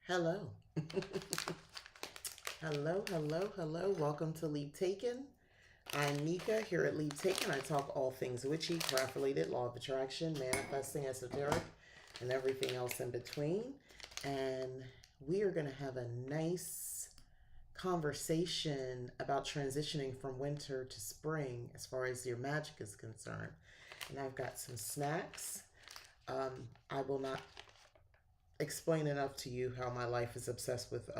Hello. Hello, hello, hello. Welcome to Leap Taken. I'm Nika here at Leap Taken. I talk all things witchy, craft related, law of attraction, manifesting, esoteric, and everything else in between. And we are going to have a nice conversation about transitioning from winter to spring as far as your magic is concerned. And I've got some snacks. I will not explain enough to you how my life is obsessed with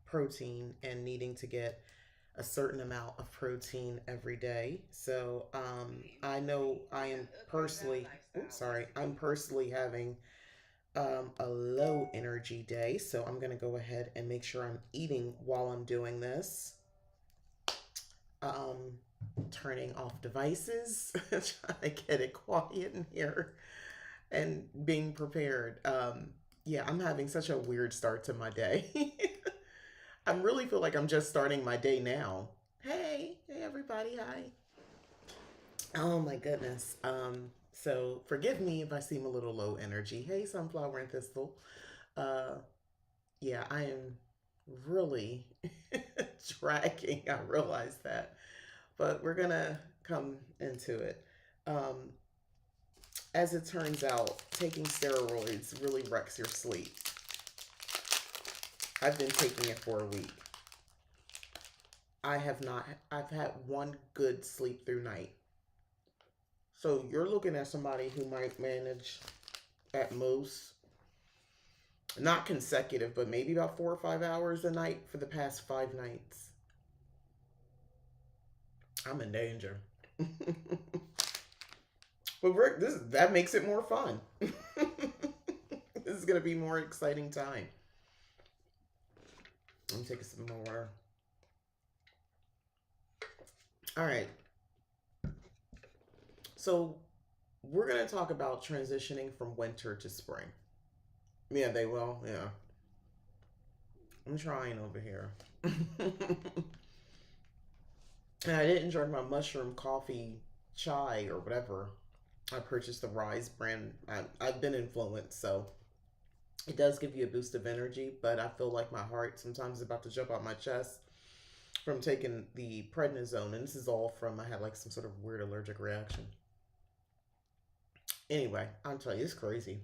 protein and needing to get a certain amount of protein every day. So I know I am personally, I'm personally having a low energy day. So I'm going to go ahead and make sure I'm eating while I'm doing this. Um, Turning off devices, trying to get it quiet in here and being prepared. Yeah, I'm having such a weird start to my day. I really feel like I'm just starting my day now. Hey everybody, hi. Oh my goodness. So forgive me if I seem a little low energy. Hey, Sunflower and Thistle. Uh, yeah, I am really dragging. I realize that, but we're gonna come into it. Um, as it turns out, taking steroids really wrecks your sleep. I've been taking it for a week. I have not, I've had one good sleep through night. So you're looking at somebody who might manage at most, not consecutive, but maybe about 4 or 5 hours a night for the past 5 nights. I'm in danger. But that makes it more fun. This is gonna be more exciting time. I'm taking some more water. All right. So we're gonna talk about transitioning from winter to spring. Yeah, they will. Yeah. I'm trying over here. And I didn't drink my mushroom coffee chai or whatever. I purchased the Rise brand. I've been influenced, so it does give you a boost of energy, but I feel like my heart sometimes is about to jump out my chest from taking the prednisone. And this is all from, I had like some sort of weird allergic reaction. Anyway, I'm telling you, it's crazy.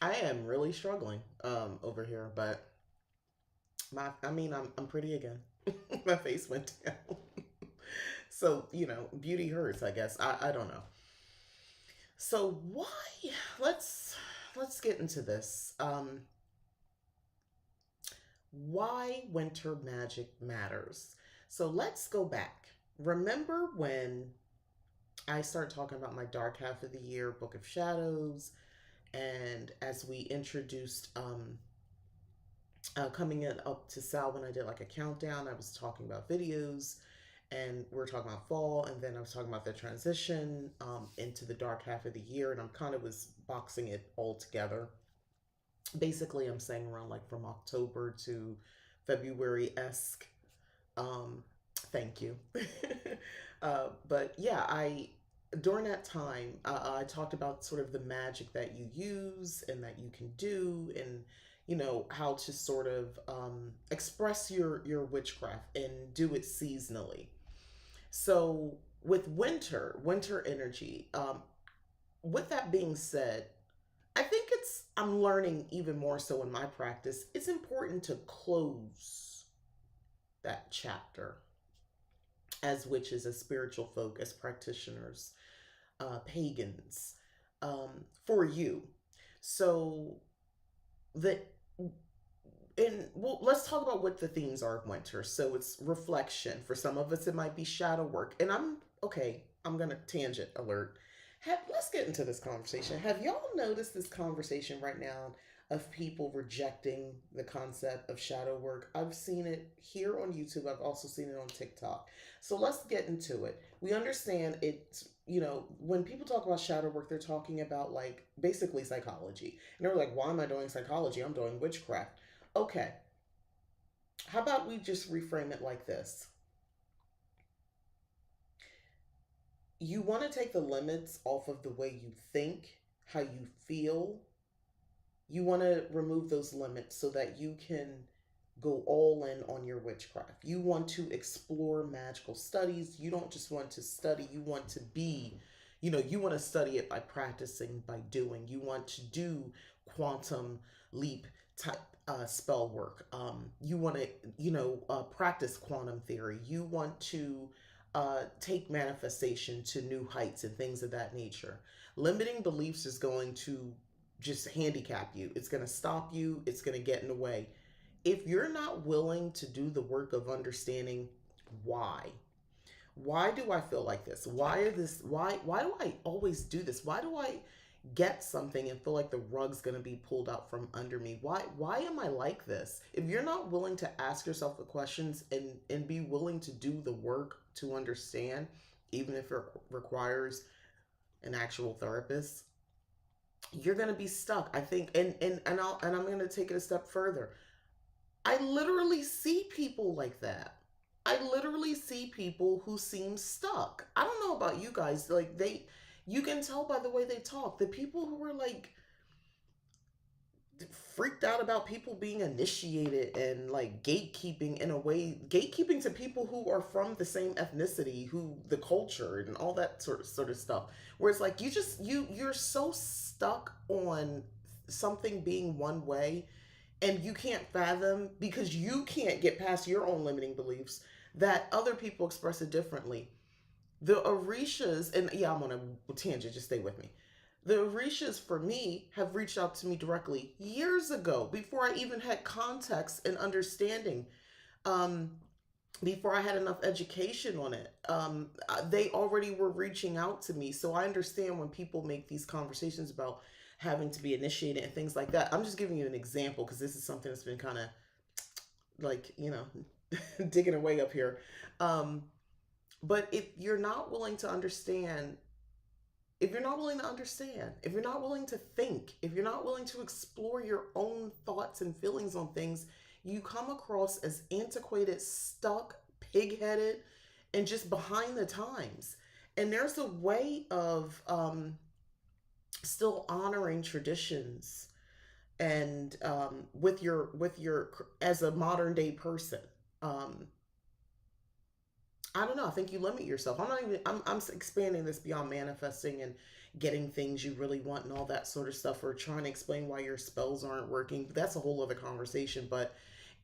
I am really struggling over here, but I'm pretty again. My face went down. So, beauty hurts, I guess. I don't know. So why let's get into this. Why winter magic matters. So let's go back. Remember when I started talking about my dark half of the year, Book of Shadows, and as we introduced coming in up to Sal when I did like a countdown, I was talking about videos and we are talking about fall, and then I was talking about the transition into the dark half of the year, and I'm kind of was boxing it all together. Basically, I'm saying around like from October to February esque. Um, Thank you. But yeah, I during that time I talked about sort of the magic that you use and that you can do, and how to sort of express your witchcraft and do it seasonally. So with winter energy, with that being said, I think I'm learning even more so in my practice, it's important to close that chapter as witches, as spiritual folk, as practitioners, pagans, for you. So that and well, let's talk about what the themes are of winter. So it's reflection. For some of us, it might be shadow work. And I'm okay. I'm gonna tangent alert. Let's get into this conversation. Have y'all noticed this conversation right now of people rejecting the concept of shadow work? I've seen it here on YouTube. I've also seen it on TikTok. So let's get into it. We understand it. When people talk about shadow work, they're talking about like basically psychology. And they're like, why am I doing psychology? I'm doing witchcraft. Okay, how about we just reframe it like this? You want to take the limits off of the way you think, how you feel, You want to remove those limits so that you can go all in on your witchcraft. You want to explore magical studies. You don't just want to study, you want to be, you want to study it by practicing, by doing. You want to do quantum leap type spell work. You want to, practice quantum theory. You want to take manifestation to new heights and things of that nature. Limiting beliefs is going to just handicap you. It's going to stop you. It's going to get in the way. If you're not willing to do the work of understanding why, do I feel like this? Why do I always do this? Why do I get something and feel like the rug's going to be pulled out from under me? Why am I like this? If you're not willing to ask yourself the questions and be willing to do the work to understand, even if it requires an actual therapist, you're going to be stuck. I think I'm going to take it a step further. I literally see people like that. I literally see people who seem stuck. I don't know about you guys. Like you can tell by the way they talk. The people who are like freaked out about people being initiated and like gatekeeping in a way, gatekeeping to people who are from the same ethnicity, who the culture and all that sort of stuff. Where it's like you're so stuck on something being one way, and you can't fathom, because you can't get past your own limiting beliefs, that other people express it differently. The Orishas, and yeah, I'm on a tangent, just stay with me. The Orishas, for me, have reached out to me directly years ago, before I even had context and understanding, before I had enough education on it. They already were reaching out to me. So I understand when people make these conversations about having to be initiated and things like that. I'm just giving you an example because this is something that's been kind of like, digging away up here. But if you're not willing to understand, if you're not willing to understand, if you're not willing to think, if you're not willing to explore your own thoughts and feelings on things, you come across as antiquated, stuck, pig-headed, and just behind the times. And there's a way of still honoring traditions and with your as a modern day person. I don't know. I think you limit yourself. I'm expanding this beyond manifesting and getting things you really want and all that sort of stuff, or trying to explain why your spells aren't working. That's a whole other conversation. But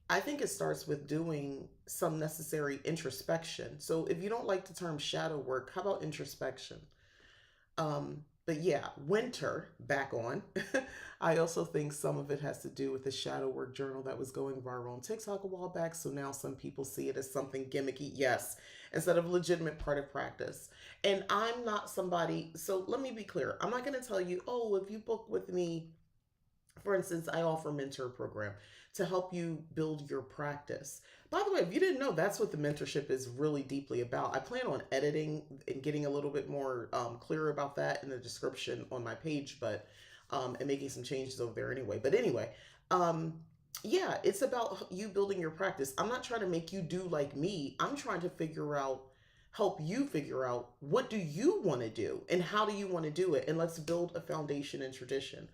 I think it starts with doing some necessary introspection. So if you don't like the term shadow work, how about introspection? But yeah, winter back on. I also think some of it has to do with the shadow work journal that was going viral on TikTok a while back. So now some people see it as something gimmicky, yes, instead of a legitimate part of practice. And I'm not somebody, so let me be clear. I'm not going to tell you, oh, if you book with me, for instance, I offer a mentor program to help you build your practice. By the way, if you didn't know, that's what the mentorship is really deeply about. I plan on editing and getting a little bit more clear about that in the description on my page, but and making some changes over there anyway. But anyway, yeah, it's about you building your practice. I'm not trying to make you do like me. I'm trying to help you figure out, what do you want to do and how do you want to do it? And let's build a foundation and tradition.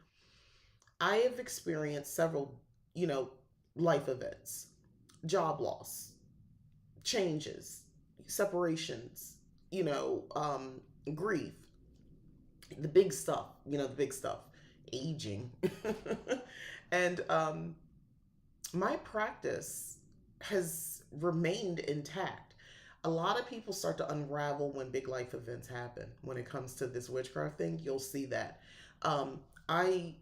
I have experienced several, life events, job loss, changes, separations, grief, the big stuff, aging. And my practice has remained intact. A lot of people start to unravel when big life events happen. When it comes to this witchcraft thing, you'll see that. I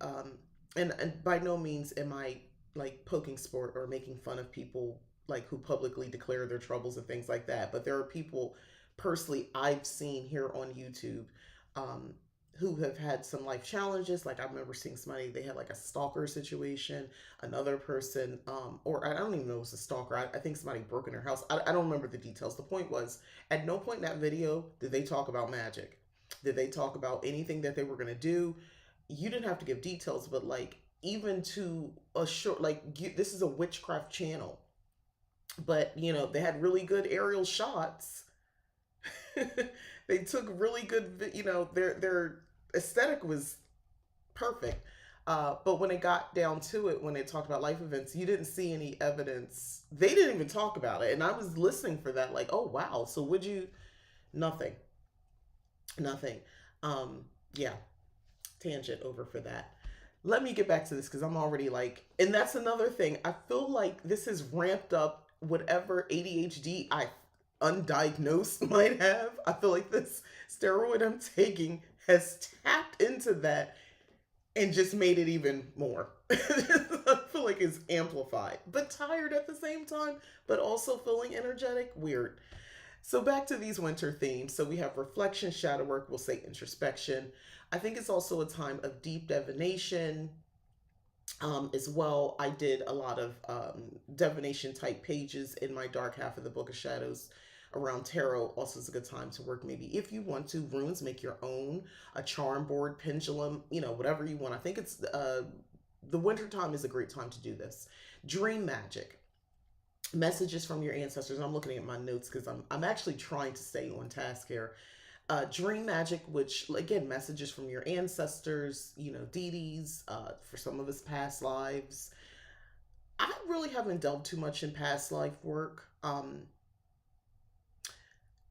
and by no means am I like poking sport or making fun of people like who publicly declare their troubles and things like that. But there are people personally I've seen here on YouTube who have had some life challenges. Like I remember seeing somebody, they had like a stalker situation. Another person, or I don't even know if it was a stalker. I think somebody broke in their house. I don't remember the details. The point was, at no point in that video did they talk about magic. Did they talk about anything that they were going to do? You didn't have to give details, but like even to a short, like this is a witchcraft channel, but they had really good aerial shots. They took really good, their aesthetic was perfect. But when it got down to it, when they talked about life events, you didn't see any evidence. They didn't even talk about it. And I was listening for that, like, oh, wow. So would you? Nothing. Nothing. Yeah, tangent over for that. Let me get back to this because I'm already like, and that's another thing. I feel like this has ramped up whatever ADHD I undiagnosed might have. I feel like this steroid I'm taking has tapped into that and just made it even more. I feel like it's amplified, but tired at the same time, but also feeling energetic. Weird. So back to these winter themes. So we have reflection, shadow work, we'll say introspection. I think it's also a time of deep divination as well. I did a lot of divination type pages in my dark half of the Book of Shadows around tarot. Also is a good time to work, maybe if you want to, runes, make your own, a charm board, pendulum, whatever you want. I think it's the winter time is a great time to do this. Dream magic, messages from your ancestors. I'm looking at my notes because I'm actually trying to stay on task here. Dream magic, which again, messages from your ancestors, deities, for some of us past lives. I really haven't delved too much in past life work. I'm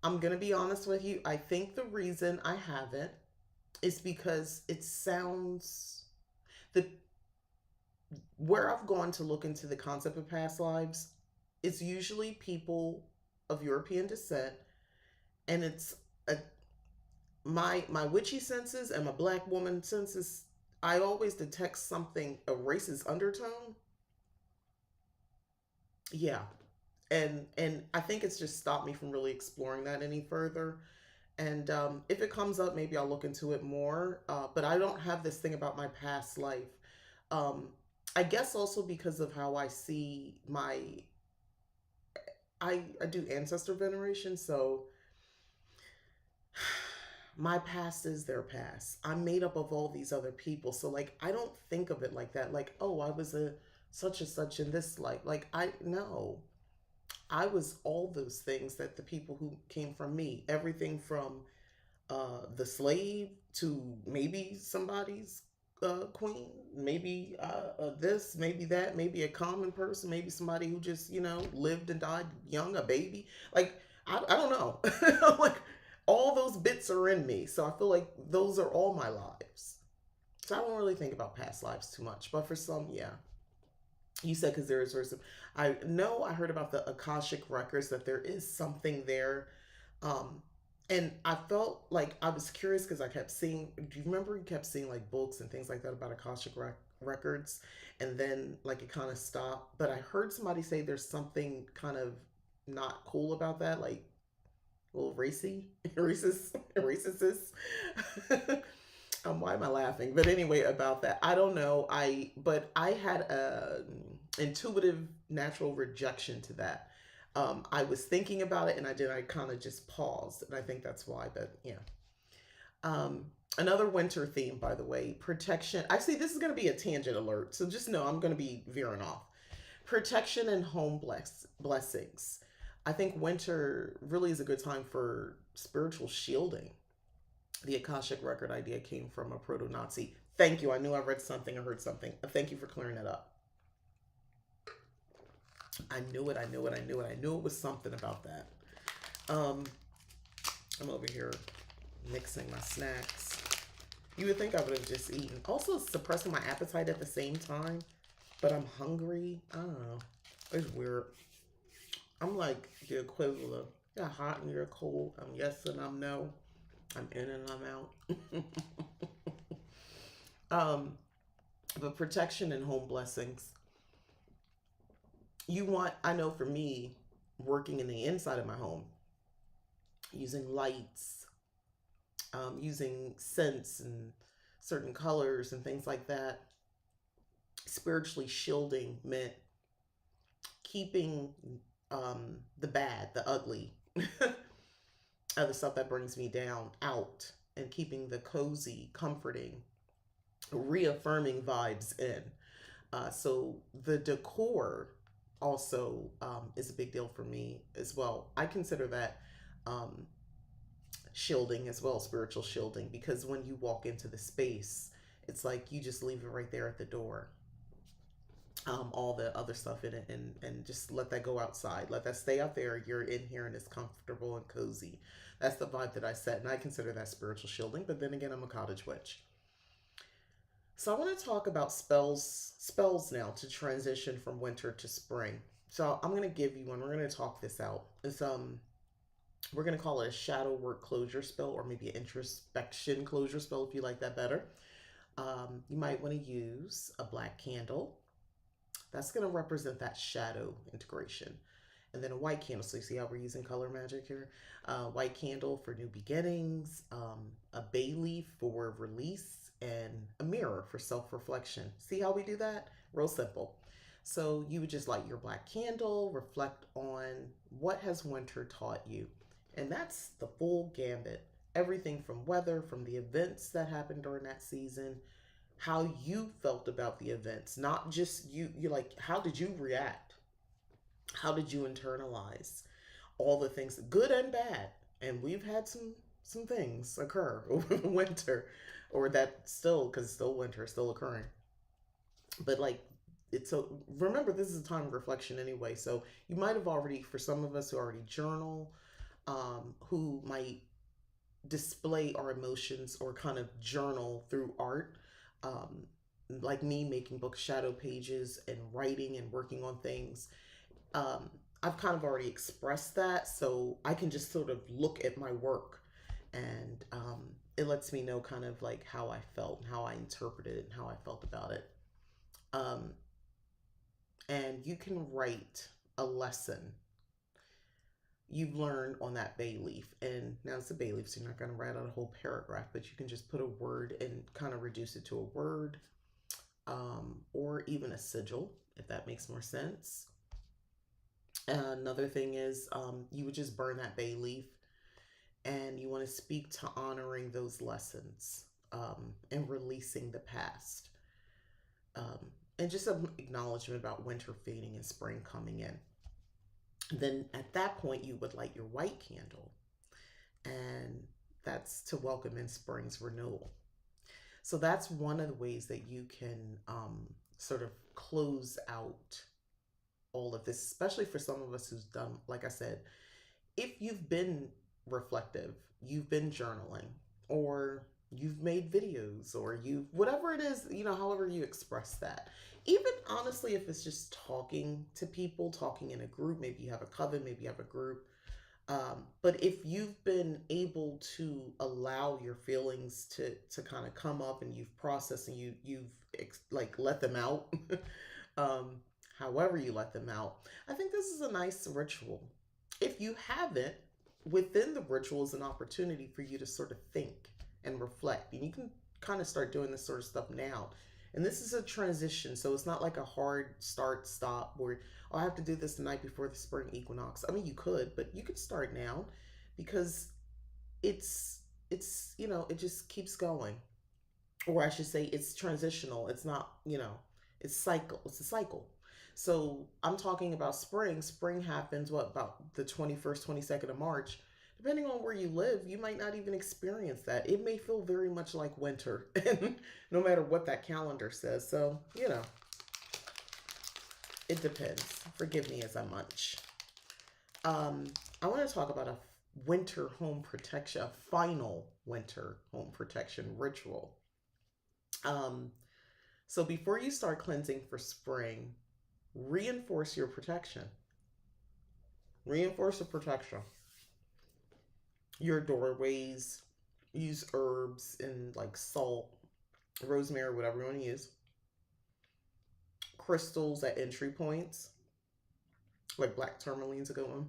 gonna be honest with you. I think the reason I haven't is because it sounds the where I've gone to look into the concept of past lives, it's usually people of European descent, and it's a my witchy senses and my black woman senses. I always detect something, a racist undertone. Yeah, and I think it's just stopped me from really exploring that any further. And if it comes up, maybe I'll look into it more. But I don't have this thing about my past life. Um, I guess also because of how I see I do ancestor veneration, so my past is their past. I'm made up of all these other people. So like I don't think of it like that. Like, oh, I was a such and such in this life. Like I no. I was all those things that the people who came from me, everything from the slave to maybe somebody's queen, maybe this, maybe that, maybe a common person, maybe somebody who just, lived and died young, a baby. Like, I don't know. Like, all those bits are in me. So I feel like those are all my lives. So I don't really think about past lives too much. But for some, yeah. You said because there is some. I know I heard about the Akashic records, that there is something there. Um, and I felt like I was curious because I kept seeing. Do you remember you kept seeing like books and things like that about Akashic records, and then like it kind of stopped. But I heard somebody say there's something kind of not cool about that, like a little racy, racist. Why am I laughing? But anyway, about that, I don't know. But I had a intuitive, natural rejection to that. I was thinking about it, and I kind of just paused, and I think that's why. But yeah. Um, Another winter theme, by the way, protection. Actually, this is going to be a tangent alert, so just know I'm going to be veering off. Protection and home blessings. I think winter really is a good time for spiritual shielding. The Akashic record idea came from a proto Nazi. Thank you. I knew I read something or heard something. Thank you for clearing it up. I knew it. I knew it. I knew it. I knew it was something about that. I'm over here mixing my snacks. You would think I would have just eaten. Also suppressing my appetite at the same time, but I'm hungry. I don't know. It's weird. I'm like the equivalent of you're hot and you're cold. I'm yes and I'm no. I'm in and I'm out. But protection and home blessings. I know for me, working in the inside of my home, using lights, using scents and certain colors and things like that, spiritually shielding meant keeping the bad, the ugly, other stuff that brings me down out, and keeping the cozy, comforting, reaffirming vibes in. So the decor also is a big deal for me as well. I consider that shielding as well, spiritual shielding, because when you walk into the space, it's like you just leave it right there at the door. All the other stuff in it, and just let that go outside. Let that stay out there. You're in here and it's comfortable and cozy. That's the vibe that I set, and I consider that spiritual shielding. But then again, I'm a cottage witch. So I want to talk about spells now to transition from winter to spring. So I'm going to give you one. We're going to talk this out. It's we're going to call it a shadow work closure spell, or maybe an introspection closure spell if you like that better. You might want to use a black candle. That's going to represent that shadow integration. And then a white candle. So you see how we're using color magic here? White candle for new beginnings, a bay leaf for release, and a mirror for self-reflection. See how we do that? Real simple. So you would just light your black candle, reflect on what has winter taught you. And that's the full gambit. Everything from weather, from the events that happened during that season, how you felt about the events, not just you're like, how did you react? How did you internalize all the things, good and bad? And we've had some things occur over the winter, or that still, because it's still winter, still occurring. But like, it's so, remember, this is a time of reflection anyway. So you might have already, for some of us who already journal, who might display our emotions or kind of journal through art, like me making book shadow pages and writing and working on things. I've kind of already expressed that, so I can just sort of look at my work, and it lets me know kind of like how I felt and how I interpreted it and how I felt about it. And you can write a lesson you've learned on that bay leaf. And now it's a bay leaf, so you're not going to write out a whole paragraph, but you can just put a word and kind of reduce it to a word, or even a sigil, if that makes more sense. Another thing is, you would just burn that bay leaf, and you want to speak to honoring those lessons, and releasing the past, and just an acknowledgement about winter fading and spring coming in. Then at that point, you would light your white candle, and that's to welcome in spring's renewal. So that's one of the ways that you can sort of close out all of this, especially for some of us who's done, like I said, if you've been reflective, you've been journaling, or you've made videos, or you, whatever it is, however you express that. Even honestly, if it's just talking to people, talking in a group, maybe you have a coven, maybe you have a group. But if you've been able to allow your feelings to kind of come up, and you've processed, and you've like let them out, however you let them out, I think this is a nice ritual. If you haven't, within the ritual is an opportunity for you to sort of think and reflect. And you can kind of start doing this sort of stuff now. And this is a transition, so it's not like a hard start, stop, where, oh, I have to do this the night before the spring equinox. I mean, you could, but you could start now, because it's it just keeps going. Or I should say it's transitional. It's not, it's a cycle. So I'm talking about spring. Spring happens, what, about the 21st, 22nd of March. Depending on where you live, you might not even experience that. It may feel very much like winter, no matter what that calendar says. So, it depends. Forgive me as I munch. I want to talk about a winter home protection, a final winter home protection ritual. So before you start cleansing for spring, reinforce your protection. Reinforce the protection. Your doorways, use herbs and like salt, rosemary, whatever you want to use. Crystals at entry points, like black tourmaline's a good one.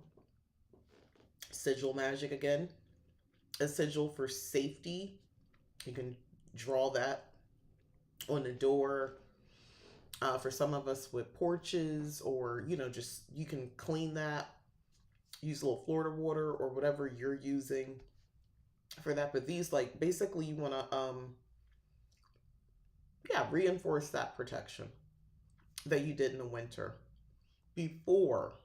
Sigil magic again. A sigil for safety. You can draw that on the door. For some of us with porches, or, just, you can clean that. Use a little Florida water or whatever you're using for that. But these, like, basically you want to, reinforce that protection that you did in the winter before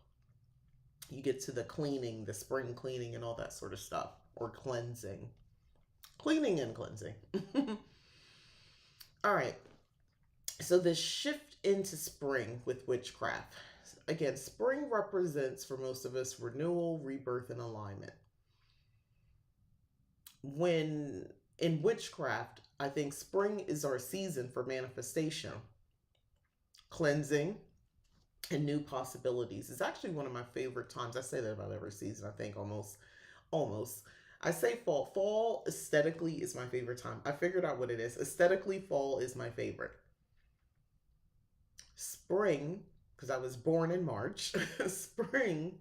you get to the cleaning, the spring cleaning and all that sort of stuff, or cleansing. Cleaning and cleansing. All right. So the shift into spring with witchcraft. Again, spring represents for most of us renewal, rebirth, and alignment. When in witchcraft, I think spring is our season for manifestation, cleansing, and new possibilities. It's actually one of my favorite times. I say that about every season, I think almost. I say fall. Fall aesthetically is my favorite time. I figured out what it is. Aesthetically, fall is my favorite. Spring, because I was born in March, spring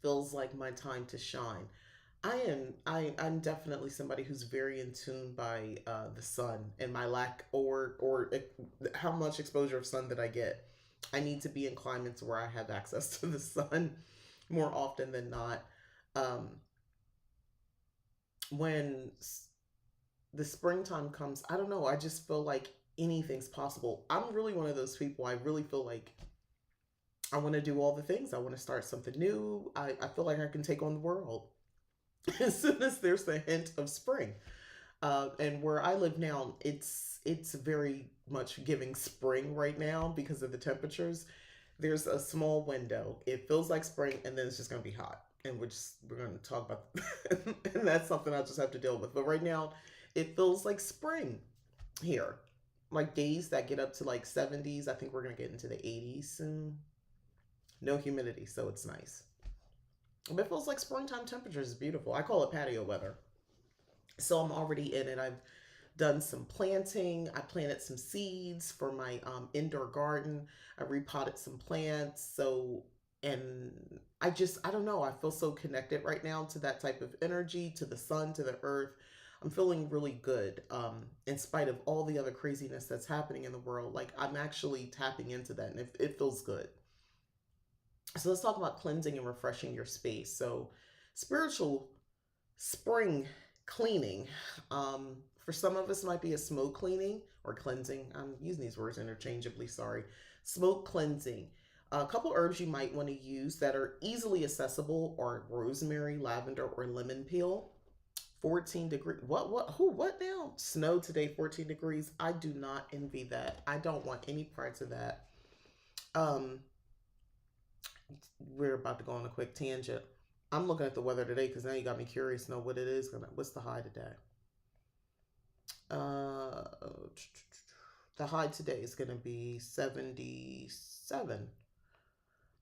feels like my time to shine. I'm definitely somebody who's very in tune by the sun and my lack or how much exposure of sun that I get. I need to be in climates where I have access to the sun more often than not. Um, when the springtime comes, I don't know. I just feel like anything's possible. I'm really one of those people. I really feel like I want to do all the things. I want to start something new. I feel like I can take on the world as soon as there's the hint of spring. And where I live now, it's very much giving spring right now because of the temperatures. There's a small window. It feels like spring, and then it's just gonna be hot, and we're gonna talk about, and that's something I just have to deal with. But right now, it feels like spring here. Like days that get up to like 70s. I think we're gonna get into the 80s soon. No humidity, so it's nice. But it feels like springtime temperatures is beautiful. I call it patio weather. So I'm already in it. I've done some planting. I planted some seeds for my indoor garden. I repotted some plants. So, and I don't know. I feel so connected right now to that type of energy, to the sun, to the earth. I'm feeling really good in spite of all the other craziness that's happening in the world. Like I'm actually tapping into that and it feels good. So let's talk about cleansing and refreshing your space. So spiritual spring cleaning. For some of us might be a smoke cleaning or cleansing. I'm using these words interchangeably, sorry. Smoke cleansing. A couple herbs you might want to use that are easily accessible are rosemary, lavender, or lemon peel. 14 degrees. What now? Snow today, 14 degrees. I do not envy that. I don't want any parts of that. Um, we're about to go on a quick tangent. I'm looking at the weather today because now you got me curious to know what it is. What's the high today? Uh, the high today is going to be 77.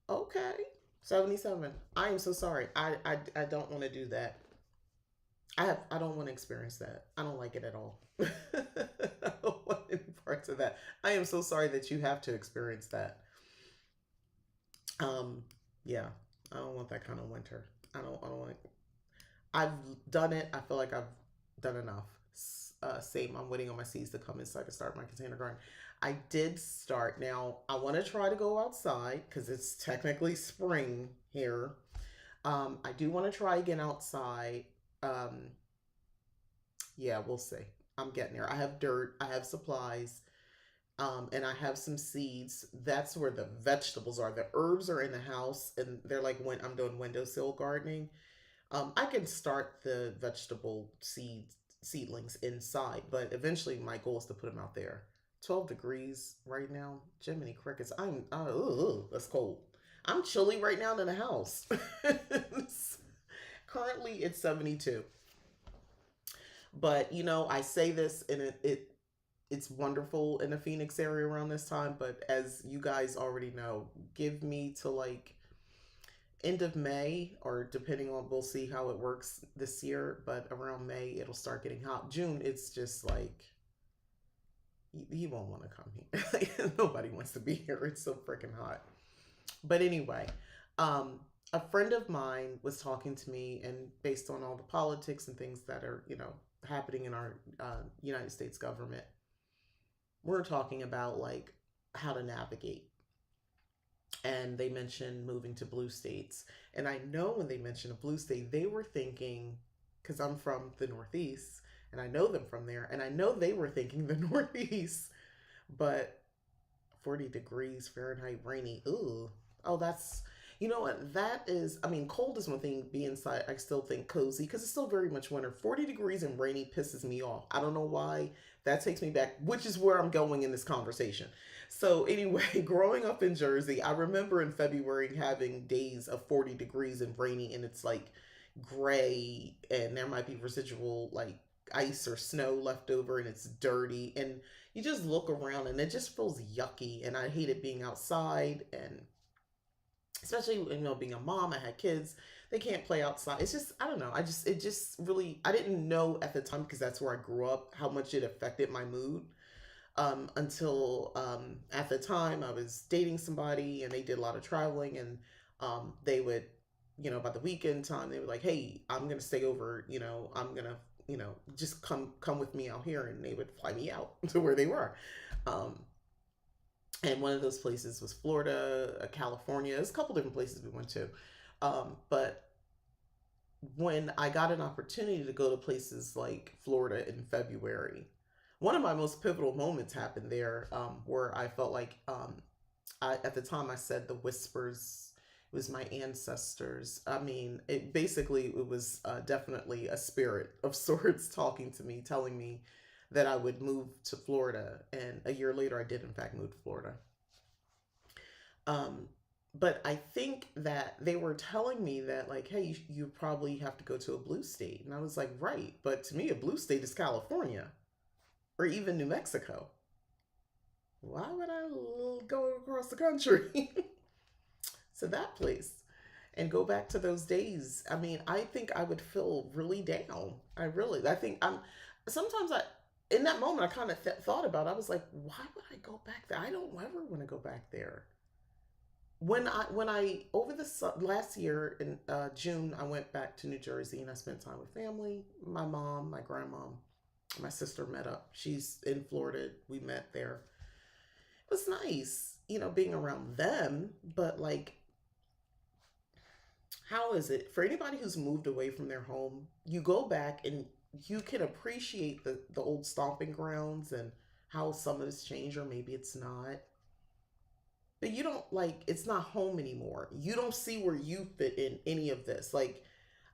Okay, 77. I am so sorry. I don't want to do that. I don't want to experience that. I don't like it at all. I don't want any parts of that. I am so sorry that you have to experience that. Um, yeah, I don't want that kind of winter. I don't want it. I've done it. I feel like I've done enough. Same. I'm waiting on my seeds to come in so I can start my container garden. I did start. Now, I want to try to go outside because it's technically spring here. I do want to try again outside. Um, yeah, we'll see. I'm getting there. I have dirt. I have supplies. And I have some seeds. That's where the vegetables are. The herbs are in the house, and they're like when I'm doing windowsill gardening. I can start the vegetable seedlings inside, but eventually my goal is to put them out there. 12 degrees right now. Jiminy Crickets. That's cold. I'm chilly right now in the house. Currently it's 72. But I say this and it's wonderful in the Phoenix area around this time, but as you guys already know, give me to like end of May, or depending on, we'll see how it works this year, but around May it'll start getting hot. June, it's just like you won't want to come here. Nobody wants to be here. It's so freaking hot. But anyway, a friend of mine was talking to me, and based on all the politics and things that are happening in our United States government, we're talking about like how to navigate. And they mentioned moving to blue states. And I know when they mentioned a blue state, they were thinking, because I'm from the Northeast and I know them from there, and I know they were thinking the Northeast, but 40 degrees Fahrenheit rainy. Ooh. Oh, that's, You know what? That is, I mean, cold is one thing. Be inside, I still think cozy because it's still very much winter. 40 degrees and rainy pisses me off. I don't know why. That takes me back, which is where I'm going in this conversation. So, anyway, growing up in Jersey, I remember in February having days of 40 degrees and rainy, and it's like gray, and there might be residual like ice or snow left over, and it's dirty. And you just look around, and it just feels yucky. And I hated being outside, and especially being a mom, I had kids, they can't play outside. It's just, I don't know, it just really, I didn't know at the time, because that's where I grew up, how much it affected my mood, until at the time I was dating somebody, and they did a lot of traveling, and they would, by the weekend time, they were like, hey, I'm gonna stay over, I'm gonna, just come with me out here, and they would fly me out to where they were. um, and one of those places was Florida, California. There's a couple different places we went to. But when I got an opportunity to go to places like Florida in February, one of my most pivotal moments happened there, where I felt like, at the time I said the whispers, it was my ancestors. I mean, it was definitely a spirit of sorts talking to me, telling me that I would move to Florida. And a year later, I did, in fact, move to Florida. Um, but I think that they were telling me that, like, hey, you probably have to go to a blue state. And I was like, right. But to me, a blue state is California or even New Mexico. Why would I go across the country to that place and go back to those days? I mean, I think I would feel really down. I think sometimes in that moment, I kind of thought about it. I was like, why would I go back there? I don't ever want to go back there. When I over the last year in June, I went back to New Jersey, and I spent time with family. My mom, my grandmom, my sister met up. She's in Florida. We met there. It was nice, being around them. But like, how is it for anybody who's moved away from their home? You go back and you can appreciate the old stomping grounds and how some of it's changed, or maybe it's not. But you don't, like, it's not home anymore. You don't see where you fit in any of this. Like,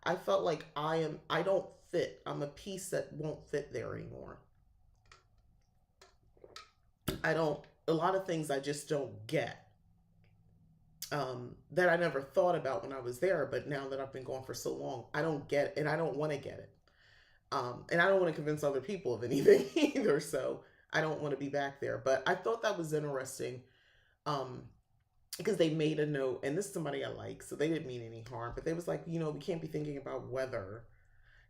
I felt like I don't fit. I'm a piece that won't fit there anymore. A lot of things I just don't get, that I never thought about when I was there. But now that I've been gone for so long, I don't get it, and I don't want to get it. And I don't want to convince other people of anything either. So I don't want to be back there. But I thought that was interesting, because they made a note, and this is somebody I like, so they didn't mean any harm, but they was like, we can't be thinking about weather.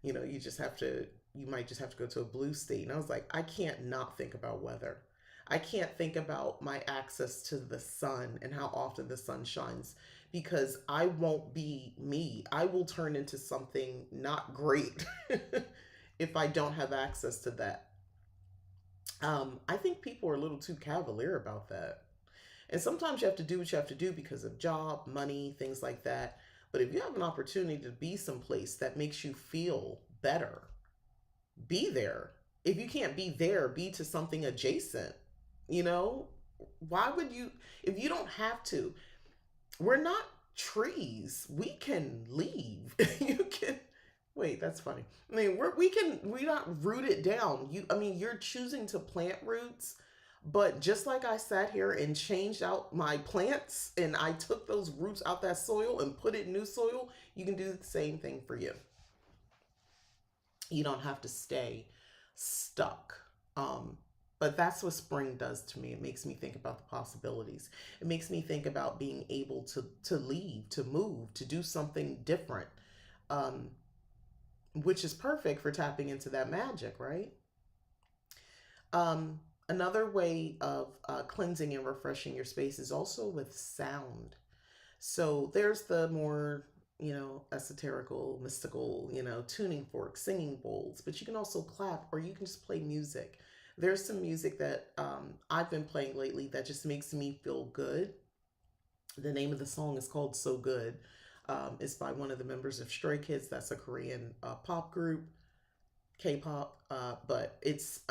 You might just have to go to a blue state. And I was like, I can't not think about weather. I can't think about my access to the sun and how often the sun shines, because I won't be me. I will turn into something not great if I don't have access to that. I think people are a little too cavalier about that. And sometimes you have to do what you have to do because of job, money, things like that. But if you have an opportunity to be someplace that makes you feel better, be there. If you can't be there, be to something adjacent. You know, why would you, if you don't have to? We're not trees. We can leave. You can, wait, that's funny. I mean, we're not rooted down. You're choosing to plant roots. But just like I sat here and changed out my plants, and I took those roots out that soil and put it in new soil, you can do the same thing for you. You don't have to stay stuck. But that's what spring does to me. It makes me think about the possibilities. It makes me think about being able to leave, to move, to do something different, um, which is perfect for tapping into that magic, right? Another way of cleansing and refreshing your space is also with sound. So there's the more, esoterical, mystical, tuning forks, singing bowls, but you can also clap, or you can just play music. There's some music that I've been playing lately that just makes me feel good. The name of the song is called So Good. It's by one of the members of Stray Kids. That's a Korean pop group, K-pop. But it's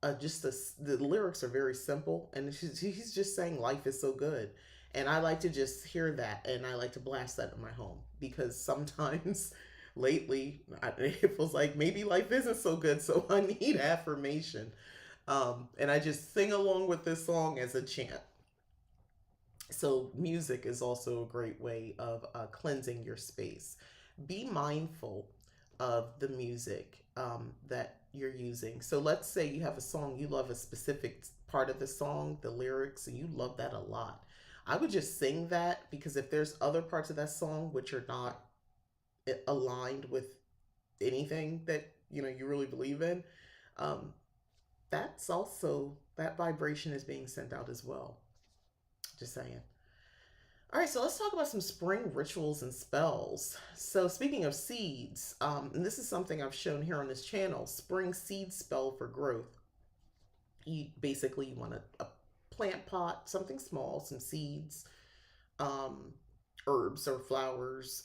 the lyrics are very simple, and he's just saying life is so good. And I like to just hear that, and I like to blast that in my home because sometimes lately it feels like maybe life isn't so good, so I need affirmation. And I just sing along with this song as a chant. So, music is also a great way of cleansing your space. Be mindful of the music that you're using. So, let's say you have a song, you love a specific part of the song, the lyrics, and you love that a lot. I would just sing that because if there's other parts of that song which are not aligned with anything that you really believe in, um, that's also that vibration is being sent out as well. Just saying. All right, so let's talk about some spring rituals and spells. So, speaking of seeds, and this is something I've shown here on this channel, spring seed spell for growth. You want a plant pot, something small, some seeds, um, herbs or flowers,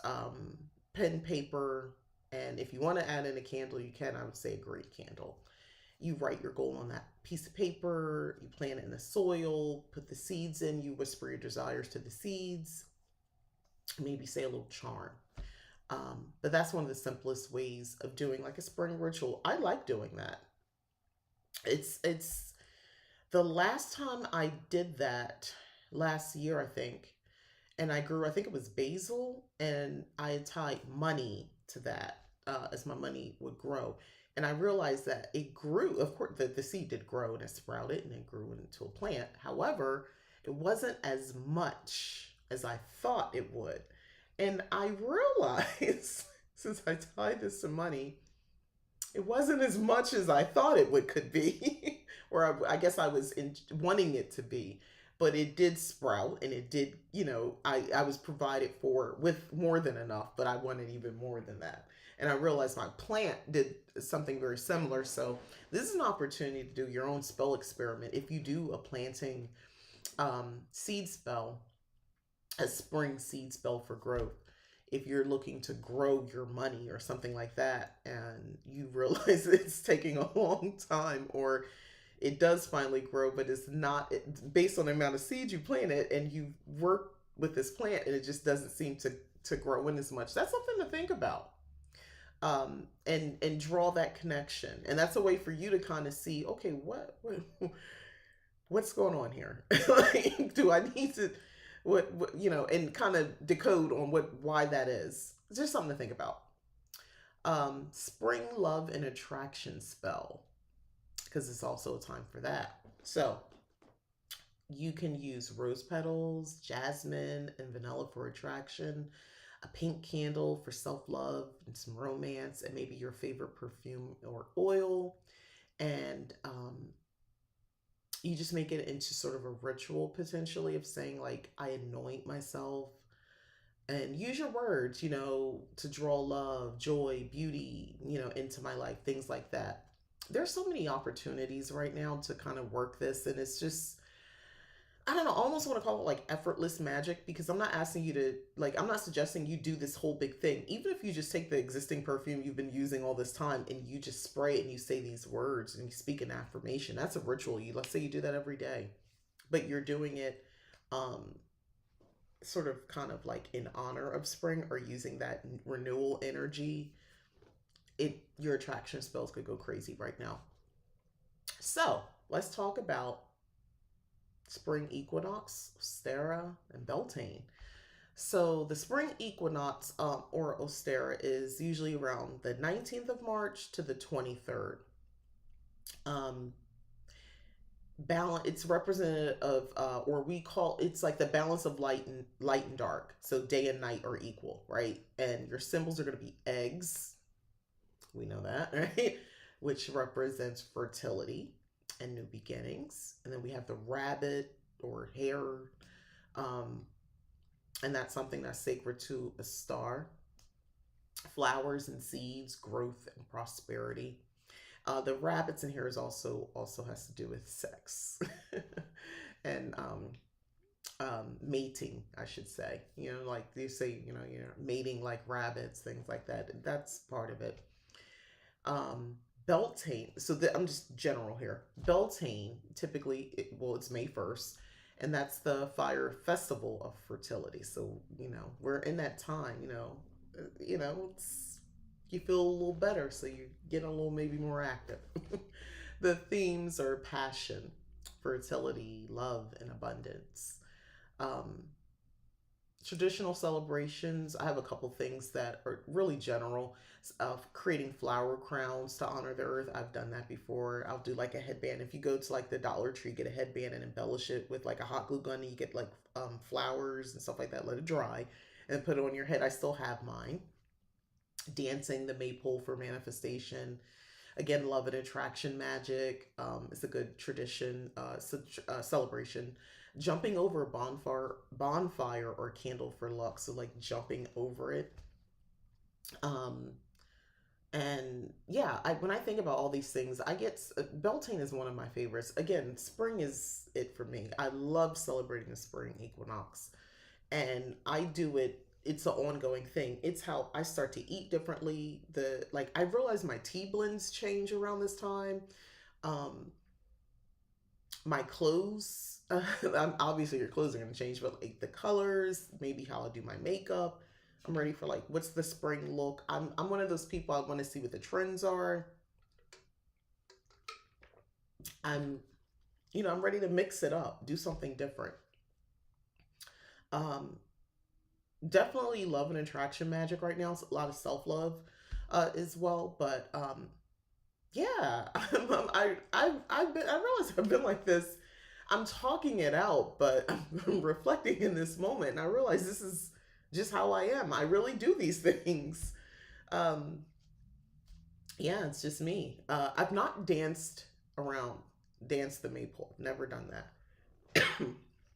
pen, paper, and if you want to add in a candle, you can. I would say a great candle. You write your goal on that piece of paper, you plant it in the soil, put the seeds in, you whisper your desires to the seeds, maybe say a little charm. But that's one of the simplest ways of doing like a spring ritual. I like doing that. It's the last time I did that last year, I think, and I grew, I think it was basil, and I tied money to that as my money would grow. And I realized that it grew. Of course, the seed did grow and it sprouted and it grew into a plant. However, it wasn't as much as I thought it would. And I realized since I tied this to money, it wasn't as much as I thought it would could be, or I guess I was wanting it to be. But it did sprout, and it did. I was provided for with more than enough, but I wanted even more than that. And I realized my plant did something very similar. So this is an opportunity to do your own spell experiment. If you do a planting seed spell, a spring seed spell for growth, if you're looking to grow your money or something like that, and you realize it's taking a long time, or it does finally grow, but it's not based on the amount of seeds you planted, and you work with this plant and it just doesn't seem to grow in as much. That's something to think about. And draw that connection, and that's a way for you to kind of see, okay, what's going on here? Like, do I need to and kind of decode on why that is. It's just something to think about. Spring love and attraction spell, because it's also a time for that. So you can use rose petals, jasmine, and vanilla for attraction, a pink candle for self-love and some romance, and maybe your favorite perfume or oil. And you just make it into sort of a ritual potentially of saying, like, I anoint myself, and use your words, to draw love, joy, beauty, into my life, things like that. There's so many opportunities right now to kind of work this, and it's just, I don't know, I almost want to call it like effortless magic, because I'm not asking you to, like, I'm not suggesting you do this whole big thing. Even if you just take the existing perfume you've been using all this time and you just spray it and you say these words and you speak an affirmation, that's a ritual. Let's say you do that every day, but you're doing it sort of kind of like in honor of spring, or using that renewal energy. Your attraction spells could go crazy right now. So let's talk about spring equinox, Ostara, and Beltane. So the spring equinox, or Ostara, is usually around the 19th of March to the 23rd. Balance, it's representative of, or we call, it's like the balance of light and dark. So day and night are equal, right? And your symbols are going to be eggs. We know that, right? Which represents fertility and new beginnings. And then we have the rabbit or hare, and that's something that's sacred to a star. Flowers and seeds, growth and prosperity. The rabbits in here is also has to do with sex and mating, I should say. Like they say, mating like rabbits, things like that. That's part of it. Beltane. So I'm just general here. Beltane typically, it's May 1st, and that's the fire festival of fertility. So, we're in that time, it's, you feel a little better, so you get a little maybe more active. The themes are passion, fertility, love, and abundance. Um, Traditional celebrations, I have a couple things that are really general. Creating flower crowns to honor the earth. I've done that before. I'll do like a headband. If you go to like the Dollar Tree, get a headband and embellish it with like a hot glue gun, and you get like flowers and stuff like that. Let it dry and put it on your head. I still have mine. Dancing the maypole for manifestation. Again, love and attraction magic. It's a good tradition, celebration. Jumping over a bonfire or candle for luck. So like jumping over it. Um, and yeah, when I think about all these things, I get Beltane is one of my favorites. Again, spring is it for me. I love celebrating the spring equinox, and I do it. It's an ongoing thing. It's how I start to eat differently. I realize my tea blends change around this time. Um, my clothes, obviously your clothes are going to change, but like the colors, maybe how I do my makeup. I'm ready for like what's the spring look. I'm one of those people, I want to see what the trends are. I'm I'm ready to mix it up, do something different. Um, Definitely love and attraction magic right now. It's a lot of self love as well, but yeah, I realize I've been like this. I'm talking it out, but I'm reflecting in this moment, and I realize this is just how I am. I really do these things. Um, yeah, it's just me. I've not danced the maypole. Never done that.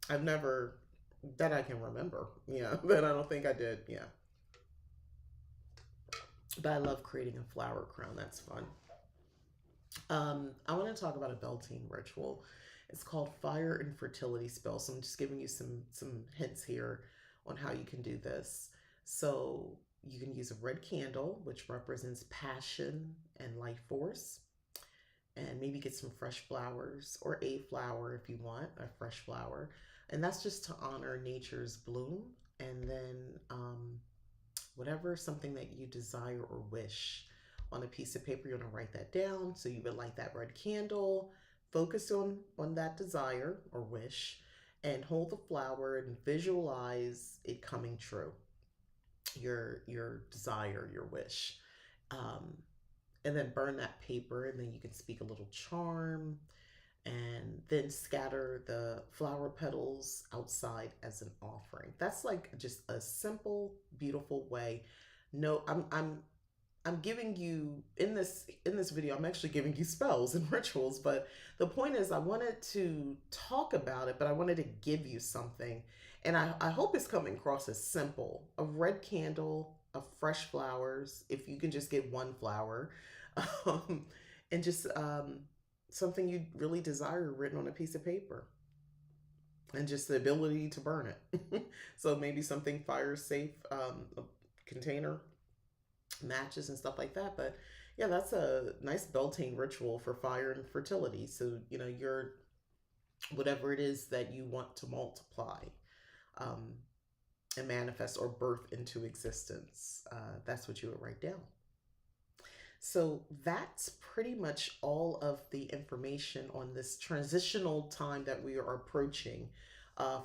I've never, that I can remember. Yeah, that I don't think I did. Yeah, but I love creating a flower crown. That's fun. I want to talk about a Beltane ritual. It's called Fire and Fertility Spell. So I'm just giving you some hints here on how you can do this. So you can use a red candle, which represents passion and life force, and maybe get some fresh flowers or a flower if you want a fresh flower, and that's just to honor nature's bloom. And then whatever something that you desire or wish on a piece of paper, you want to write that down. So you would light that red candle, focus on that desire or wish, and hold the flower and visualize it coming true. Your desire, your wish, um, and then burn that paper, and then you can speak a little charm, and then scatter the flower petals outside as an offering. That's like just a simple, beautiful way. No, I'm giving you in this video, I'm actually giving you spells and rituals, but the point is I wanted to talk about it, but I wanted to give you something. And I hope it's coming across as simple. A red candle, of fresh flowers, if you can just get one flower, um, and just something you really desire written on a piece of paper, and just the ability to burn it. So maybe something fire safe, a container, matches and stuff like that. But yeah, that's a nice Beltane ritual for fire and fertility. So, your whatever it is that you want to multiply, um, and manifest or birth into existence, that's what you would write down. So that's pretty much all of the information on this transitional time that we are approaching,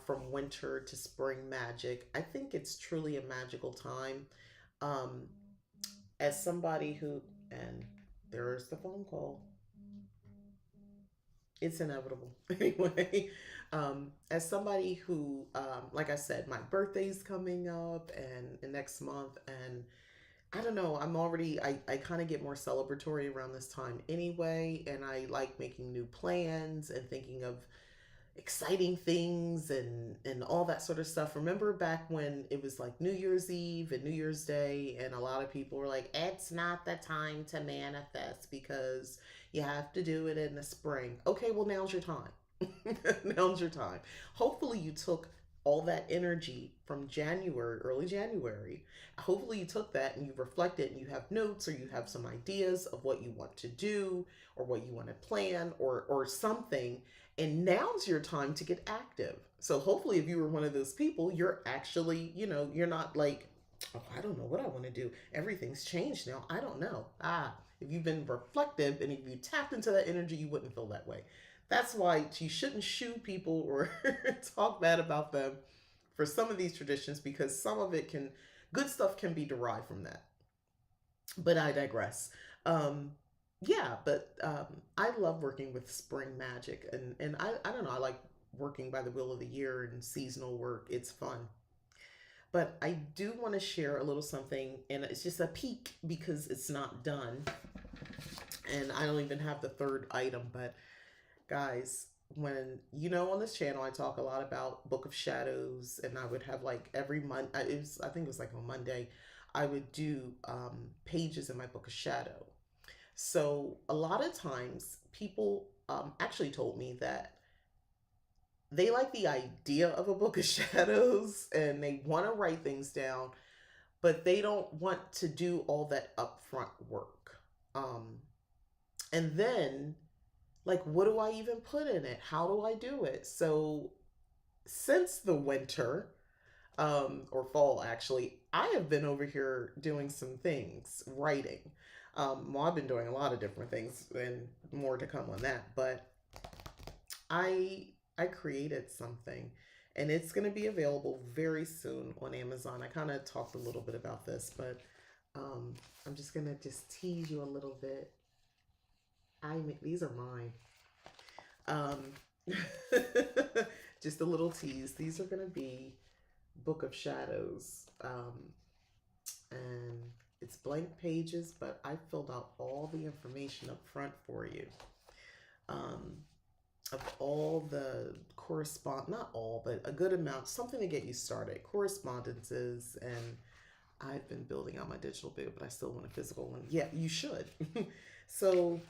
from winter to spring magic. I think it's truly a magical time. Um, as somebody who, and there's the phone call, it's inevitable. Anyway, as somebody who, like I said, my birthday's coming up and next month, and I don't know, I kind of get more celebratory around this time anyway, and I like making new plans and thinking of exciting things and all that sort of stuff. Remember back when it was like New Year's Eve and New Year's Day, and a lot of people were like, it's not the time to manifest because you have to do it in the spring. Okay, well, now's your time. Now's your time. Hopefully, you took all that energy from January, early January. Hopefully, you took that and you reflected and you have notes or you have some ideas of what you want to do or what you want to plan or something. And now's your time to get active. So, hopefully, if you were one of those people, you're actually, you're not like, oh, I don't know what I want to do. Everything's changed now. I don't know. If you've been reflective and if you tapped into that energy, you wouldn't feel that way. That's why you shouldn't shoo people or talk bad about them for some of these traditions, because some of it good stuff can be derived from that. But I digress. Yeah, but I love working with spring magic, and I don't know, I like working by the wheel of the year and seasonal work. It's fun. But I do want to share a little something, and it's just a peek because it's not done. And I don't even have the third item, but guys, when on this channel I talk a lot about Book of Shadows, and I would have like every month, I think it was like on Monday, I would do pages in my Book of Shadow. So a lot of times people actually told me that they like the idea of a Book of Shadows and they want to write things down, but they don't want to do all that upfront work. And then, like, what do I even put in it? How do I do it? So since the winter, or fall actually, I have been over here doing some things, writing. Well, I've been doing a lot of different things and more to come on that, but I created something and it's going to be available very soon on Amazon. I kind of talked a little bit about this, but I'm just going to just tease you a little bit. These are mine. Just a little tease. These are going to be Book of Shadows. And it's blank pages, but I filled out all the information up front for you. Of all the not all, but a good amount, something to get you started. Correspondences, and I've been building out my digital bit, but I still want a physical one. Yeah, you should. So,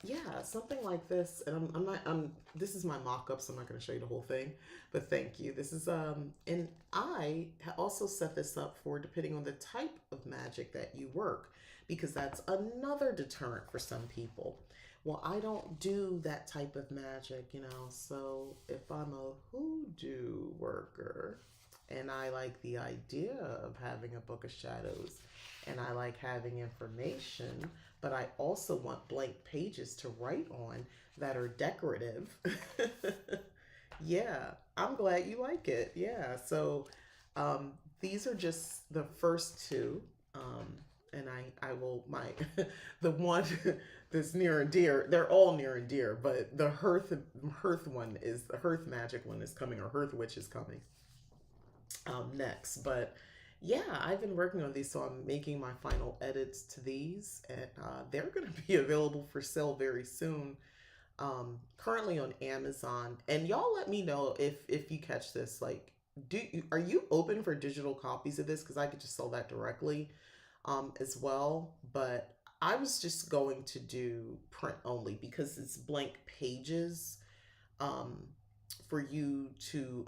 yeah, something like this. And this is my mock-up, so I'm not going to show you the whole thing, but thank you. This is, and I also set this up for depending on the type of magic that you work, because that's another deterrent for some people. Well, I don't do that type of magic, so if I'm a hoodoo worker and I like the idea of having a Book of Shadows and I like having information, but I also want blank pages to write on that are decorative. Yeah, I'm glad you like it. Yeah, so these are just the first two. And I will, the one that's near and dear, they're all near and dear, but the Hearth one is, the Hearth Magic one is coming, or Hearth Witch is coming next. But yeah, I've been working on these, so I'm making my final edits to these, and they're going to be available for sale very soon. Currently on Amazon, and y'all let me know if you catch this. Like, are you open for digital copies of this? Because I could just sell that directly as well, but I was just going to do print only because it's blank pages for you to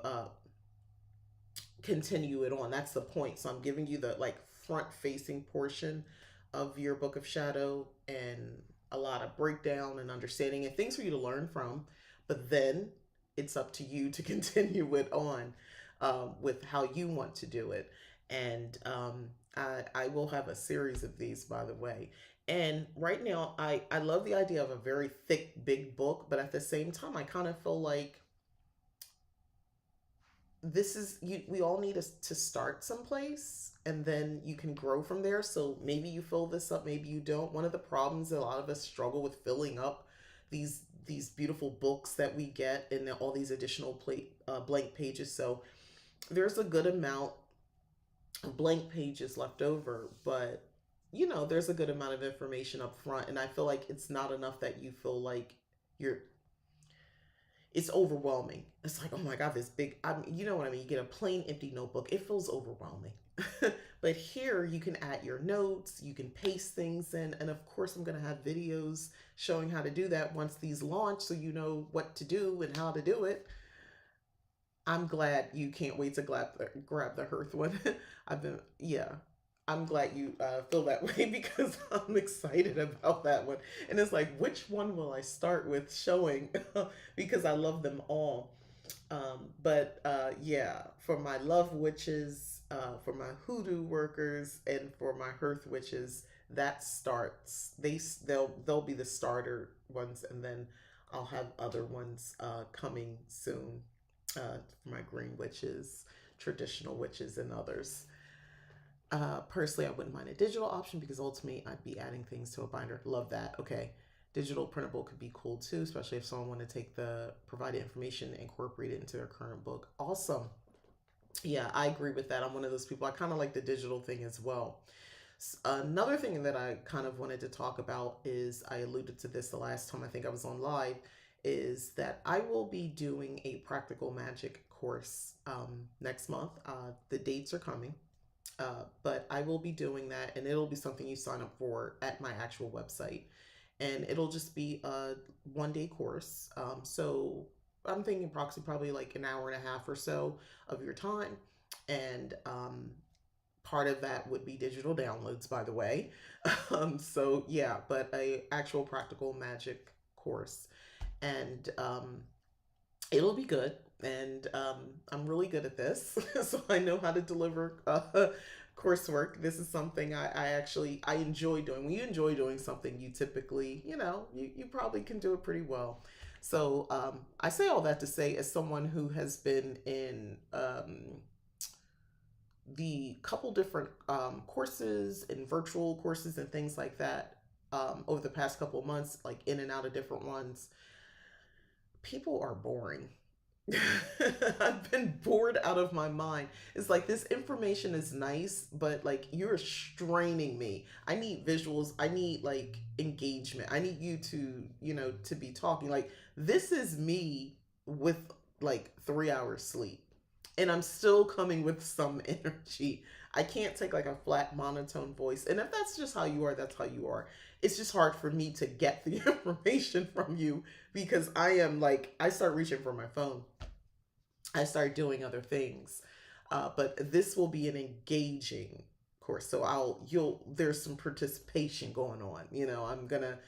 continue it on. That's the point. So I'm giving you the like front facing portion of your Book of Shadow and a lot of breakdown and understanding and things for you to learn from, but then it's up to you to continue it on with how you want to do it. And I will have a series of these, by the way. And right now, I love the idea of a very thick, big book, but at the same time, I kind of feel like we all need to start someplace, and then you can grow from there. So maybe you fill this up, maybe you don't. One of the problems that a lot of us struggle with filling up these beautiful books that we get and all these additional blank pages. So there's a good amount blank pages left over, but there's a good amount of information up front, and I feel like it's not enough that you feel like it's overwhelming. It's like, oh my god, this big, you know what I mean, you get a plain empty notebook, it feels overwhelming. But here you can add your notes, you can paste things in, and of course I'm going to have videos showing how to do that once these launch, so you know what to do and how to do it. I'm glad you can't wait to grab the Hearth one. I've been, yeah. I'm glad you feel that way because I'm excited about that one. And it's like, which one will I start with showing? Because I love them all. But yeah, for my love witches, for my hoodoo workers, and for my hearth witches, that starts. They'll be the starter ones, and then I'll have other ones coming soon. For my green witches, traditional witches, and others. Personally, I wouldn't mind a digital option because ultimately I'd be adding things to a binder. Love that. Okay. Digital printable could be cool too, especially if someone want to take the provided information and incorporate it into their current book. Awesome. Yeah, I agree with that. I'm one of those people. I kind of like the digital thing as well. Another thing that I kind of wanted to talk about is I alluded to this the last time I think I was on live is that I will be doing a practical magic course next month. The dates are coming. But I will be doing that, and it'll be something you sign up for at my actual website. And it'll just be a 1 day course. So I'm thinking approximately probably like an hour and a half or so of your time. And part of that would be digital downloads, by the way. So yeah, but a actual practical magic course. And it'll be good. And I'm really good at this, so I know how to deliver coursework. This is something I actually I enjoy doing. When you enjoy doing something, you typically, you probably can do it pretty well. So I say all that to say, as someone who has been in the couple different courses and virtual courses and things like that over the past couple of months, like in and out of different ones, people are boring. I've been bored out of my mind. It's like this information is nice, but like you're straining me. I need visuals. I need like engagement. I need you to, to be talking. Like this is me with like 3 hours sleep. And I'm still coming with some energy. I can't take like a flat monotone voice. And if that's just how you are, that's how you are. It's just hard for me to get the information from you because I am like, I start reaching for my phone. I start doing other things. But this will be an engaging course. So there's some participation going on. I'm going to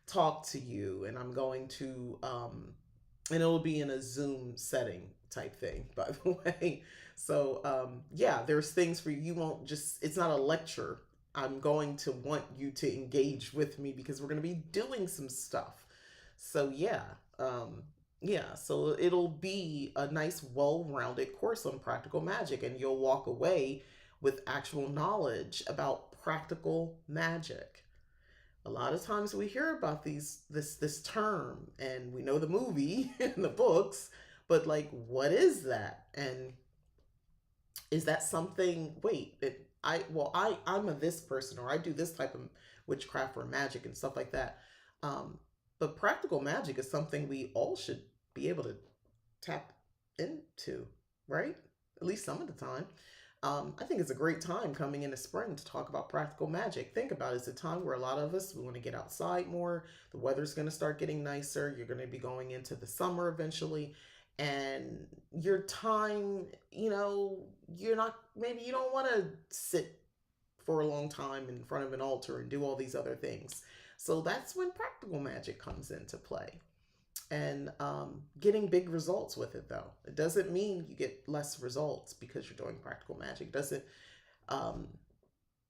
talk to you and I'm going to, and it'll be in a Zoom setting type thing, by the way. So, yeah, there's things for you. You won't just, it's not a lecture. I'm going to want you to engage with me because we're going to be doing some stuff. So, yeah, so it'll be a nice, well rounded course on practical magic, and you'll walk away with actual knowledge about practical magic. A lot of times we hear about this term and we know the movie and the books, but like what is that? And is that something wait, I'm a this person or I do this type of witchcraft or magic and stuff like that. But practical magic is something we all should be able to tap into, right? At least some of the time. I think it's a great time coming into spring to talk about practical magic. Think about it. It's a time where a lot of us, we want to get outside more. The weather's going to start getting nicer. You're going to be going into the summer eventually. And your time, you're not, maybe you don't want to sit for a long time in front of an altar and do all these other things. So that's when practical magic comes into play. And getting big results with it, though. It doesn't mean you get less results because you're doing practical magic. It doesn't,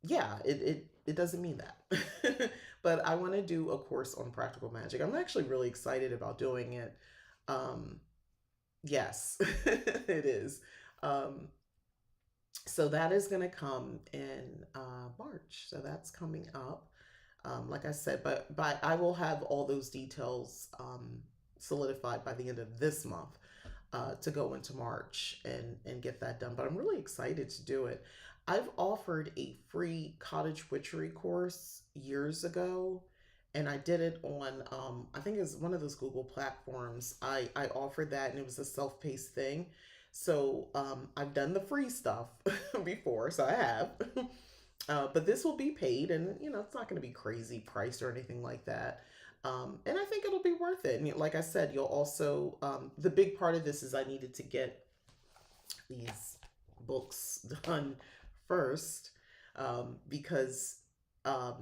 yeah, it doesn't mean that. But I want to do a course on practical magic. I'm actually really excited about doing it. Yes, it is. So that is going to come in March. So that's coming up. Like I said, but I will have all those details solidified by the end of this month to go into March and get that done. But I'm really excited to do it. I've offered a free cottage witchery course years ago, and I did it on I think it's one of those Google platforms. I offered that, and it was a self-paced thing. So I've done the free stuff before, so I have. But this will be paid, and it's not going to be crazy priced or anything like that. And I think it'll be worth it. And like I said, you'll also the big part of this is I needed to get these books done first, because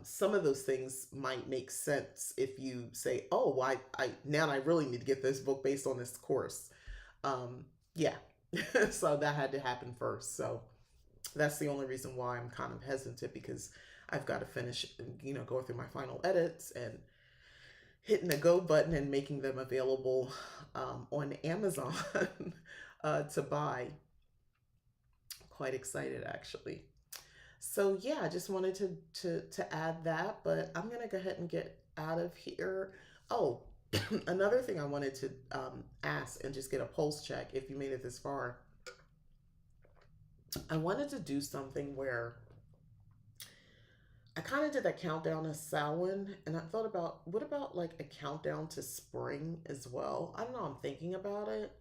some of those things might make sense if you say, oh, well, I really need to get this book based on this course. Yeah. So that had to happen first. So that's the only reason why I'm kind of hesitant, because I've got to finish, go through my final edits and hitting the go button and making them available on Amazon to buy. Quite excited, actually. So yeah, I just wanted to add that, but I'm gonna go ahead and get out of here. Oh, another thing I wanted to ask and just get a pulse check if you made it this far. I wanted to do something where I kind of did that countdown to Samhain, and I thought about, what about like a countdown to spring as well? I don't know, I'm thinking about it.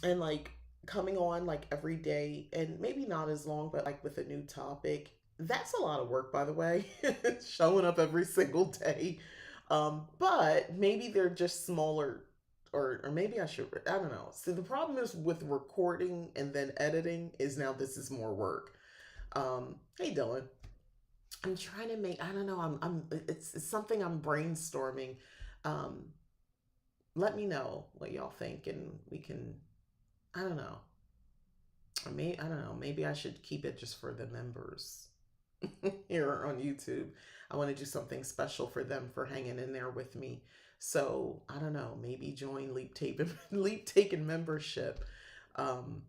And like coming on like every day, and maybe not as long, but like with a new topic. That's a lot of work, by the way, showing up every single day. But maybe they're just smaller, or maybe I should, I don't know. So the problem is with recording and then editing is now this is more work. Hey Dylan. I'm trying to make, I don't know, it's something I'm brainstorming. Um, Let me know what y'all think, and we can, I don't know. I don't know, maybe I should keep it just for the members here on YouTube. I want to do something special for them for hanging in there with me. So I don't know, maybe join Leap Taken membership. Um,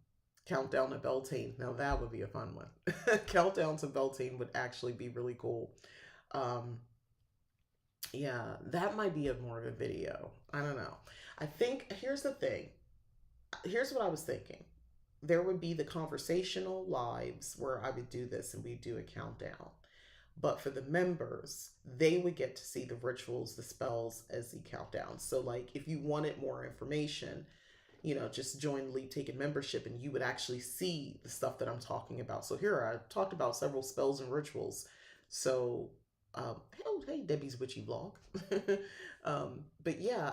Countdown to Beltane. Now that would be a fun one. Countdown to Beltane would actually be really cool. Um, yeah, that might be more of a video. I don't know. I think here's the thing. Here's what I was thinking. There would be the conversational lives where I would do this and we do a countdown. But for the members, they would get to see the rituals, the spells as the countdown. So like if you wanted more information, just join Leap Taken membership and you would actually see the stuff that I'm talking about. So here I talked about several spells and rituals. So, hey, Debbie's Witchy Vlog. But yeah,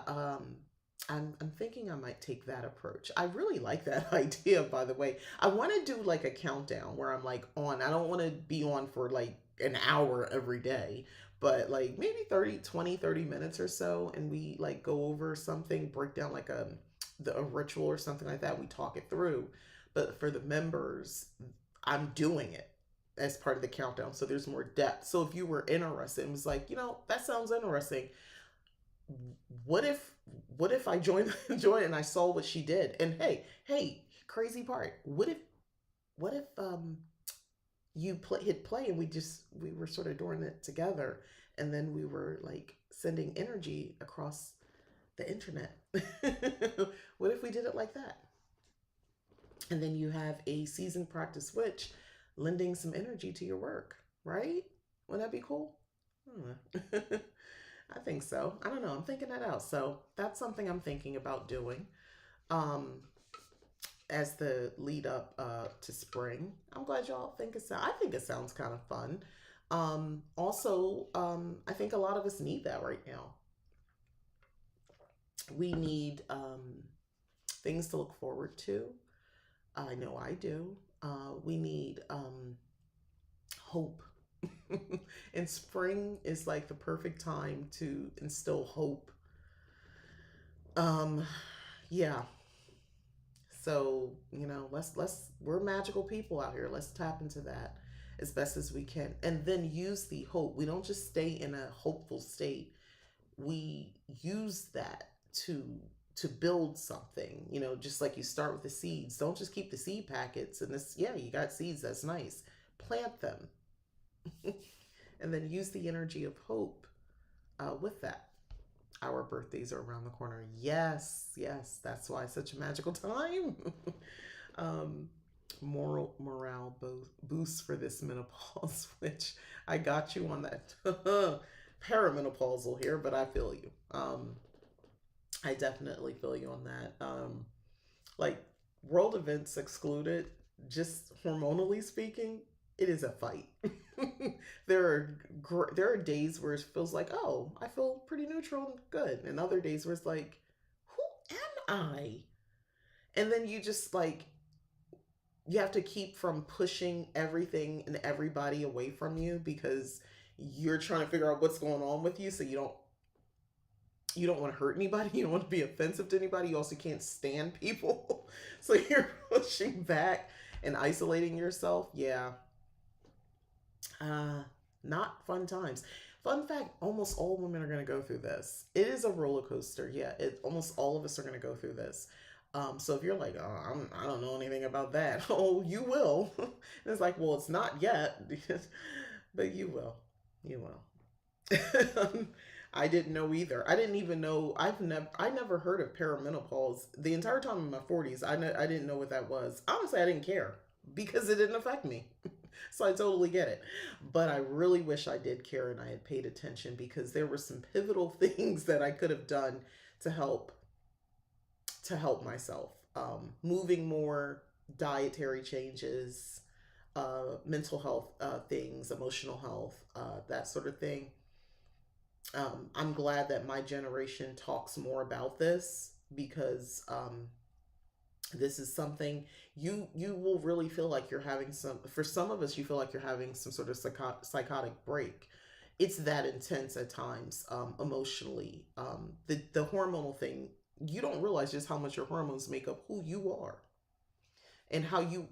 I'm thinking I might take that approach. I really like that idea, by the way. I want to do like a countdown where I'm like on, I don't want to be on for like an hour every day, but like maybe 30 minutes or so. And we like go over something, break down like a ritual or something like that. We talk it through. But for the members, I'm doing it as part of the countdown. So there's more depth. So if you were interested and was like, that sounds interesting. What if I joined and I saw what she did? And hey, crazy part. What if you hit play and we were sort of doing it together, and then we were like sending energy across the internet. What if we did it like that? And then you have a seasoned practice witch lending some energy to your work, right? Wouldn't that be cool? I think so. I don't know. I'm thinking that out. So that's something I'm thinking about doing as the lead up to spring. I'm glad y'all think I think it sounds kind of fun. Also, I think a lot of us need that right now. We need things to look forward to. I know I do. We need hope. And spring is like the perfect time to instill hope. Yeah. So, we're magical people out here. Let's tap into that as best as we can. And then use the hope. We don't just stay in a hopeful state. We use that to build something, just like you start with the seeds. Don't just keep the seed packets and you got seeds, that's nice. Plant them. And then use the energy of hope with that. Our birthdays are around the corner. Yes, that's why it's such a magical time. Morale boost for this menopause, which I got you on that perimenopausal here, but I feel you. I definitely feel you on that. Like world events excluded, just hormonally speaking, it is a fight. There are days where it feels like, oh, I feel pretty neutral and good, and other days where it's like, who am I? And then you just like, you have to keep from pushing everything and everybody away from you because you're trying to figure out what's going on with you, so you don't want to hurt anybody, you don't want to be offensive to anybody, you also can't stand people. So you're pushing back and isolating yourself. Yeah. uh Not fun times. Fun fact, almost all women are going to go through this. It is a roller coaster. Yeah, almost all of us are going to go through this. So if you're like, oh, I don't know anything about that, oh, you will. And it's like, well, it's not yet, but you will. You will. I didn't know either. I didn't even know. I never heard of perimenopause the entire time in my 40s. I didn't know what that was. Honestly, I didn't care because it didn't affect me. So I totally get it. But I really wish I did care and I had paid attention, because there were some pivotal things that I could have done to help myself. Moving more, dietary changes, mental health things, emotional health, that sort of thing. I'm glad that my generation talks more about this, because this is something you will really feel like you're having some. For some of us, you feel like you're having some sort of psychotic break. It's that intense at times, emotionally. The hormonal thing, you don't realize just how much your hormones make up who you are, and how you